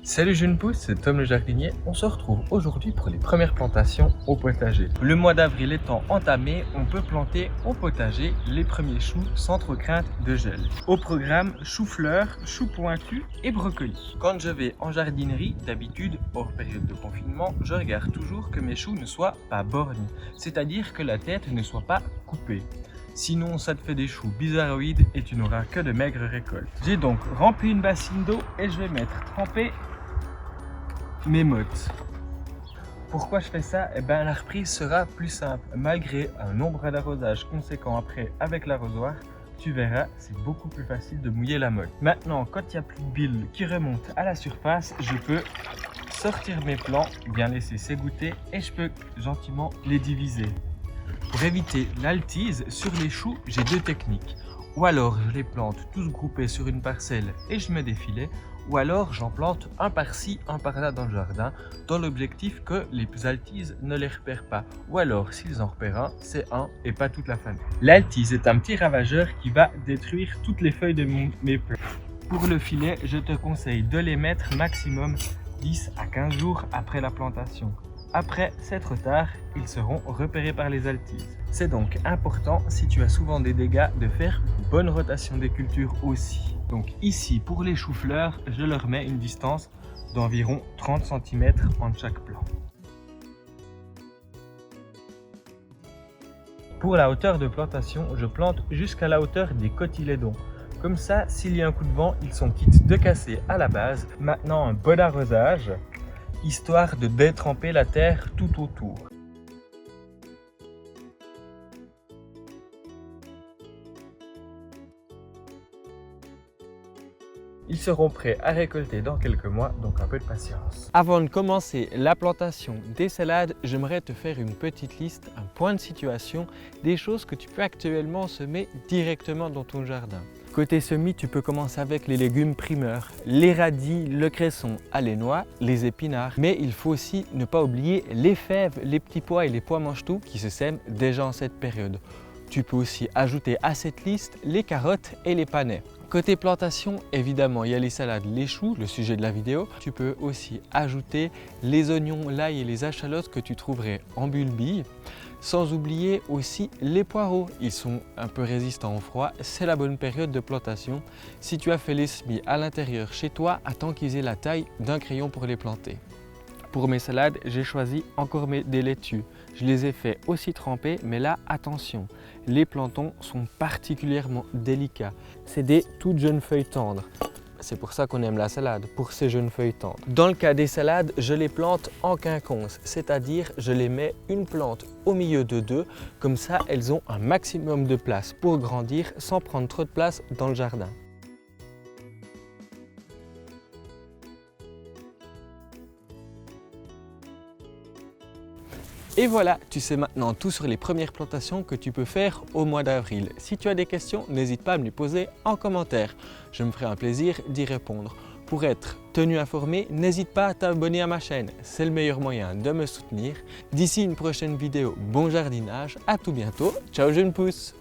Salut jeunes pousses, c'est Tom le jardinier. On se retrouve aujourd'hui pour les premières plantations au potager. Le mois d'avril étant entamé, on peut planter au potager les premiers choux sans trop crainte de gel. Au programme, chou-fleur, chou pointu et brocoli. Quand je vais en jardinerie, d'habitude, hors période de confinement, je regarde toujours que mes choux ne soient pas borgnes, c'est-à-dire que la tête ne soit pas coupée. Sinon, ça te fait des choux bizarroïdes et tu n'auras que de maigres récoltes. J'ai donc rempli une bassine d'eau et je vais mettre tremper mes mottes. Pourquoi je fais ça? La reprise sera plus simple. Malgré un nombre d'arrosages conséquent après avec l'arrosoir, tu verras, c'est beaucoup plus facile de mouiller la motte. Maintenant, quand il n'y a plus de bile qui remonte à la surface, je peux sortir mes plants, bien laisser s'égoutter et je peux gentiment les diviser. Pour éviter l'altise sur les choux, j'ai deux techniques. Ou alors je les plante tous groupés sur une parcelle et je mets des filets, ou alors j'en plante un par-ci, un par-là dans le jardin, dans l'objectif que les altises ne les repèrent pas. Ou alors s'ils en repèrent un, c'est un et pas toute la famille. L'altise est un petit ravageur qui va détruire toutes les feuilles de mes plants. Pour le filet, je te conseille de les mettre maximum 10 à 15 jours après la plantation. Après, c'est trop tard, ils seront repérés par les altises. C'est donc important, si tu as souvent des dégâts, de faire une bonne rotation des cultures aussi. Donc ici, pour les choux-fleurs, je leur mets une distance d'environ 30 cm entre chaque plant. Pour la hauteur de plantation, je plante jusqu'à la hauteur des cotylédons. Comme ça, s'il y a un coup de vent, ils sont quittes de casser à la base. Maintenant, un bon arrosage, histoire de détremper la terre tout autour. Ils seront prêts à récolter dans quelques mois, donc un peu de patience. Avant de commencer la plantation des salades, j'aimerais te faire une petite liste, un point de situation des choses que tu peux actuellement semer directement dans ton jardin. Côté semis, tu peux commencer avec les légumes primeurs, les radis, le cresson, les noix, les épinards. Mais il faut aussi ne pas oublier les fèves, les petits pois et les pois mange-tout qui se sèment déjà en cette période. Tu peux aussi ajouter à cette liste les carottes et les panais. Côté plantation, évidemment, il y a les salades, les choux, le sujet de la vidéo. Tu peux aussi ajouter les oignons, l'ail et les échalotes que tu trouverais en bulbille. Sans oublier aussi les poireaux, ils sont un peu résistants au froid, c'est la bonne période de plantation. Si tu as fait les semis à l'intérieur chez toi, attends qu'ils aient la taille d'un crayon pour les planter. Pour mes salades, j'ai choisi encore des laitues. Je les ai fait aussi tremper, mais là, attention, les plantons sont particulièrement délicats. C'est des toutes jeunes feuilles tendres. C'est pour ça qu'on aime la salade, pour ces jeunes feuilles tendres. Dans le cas des salades, je les plante en quinconce, c'est-à-dire je les mets une plante au milieu de deux, comme ça elles ont un maximum de place pour grandir sans prendre trop de place dans le jardin. Et voilà, tu sais maintenant tout sur les premières plantations que tu peux faire au mois d'avril. Si tu as des questions, n'hésite pas à me les poser en commentaire. Je me ferai un plaisir d'y répondre. Pour être tenu informé, n'hésite pas à t'abonner à ma chaîne. C'est le meilleur moyen de me soutenir. D'ici une prochaine vidéo, bon jardinage, à tout bientôt. Ciao jeunes pousses!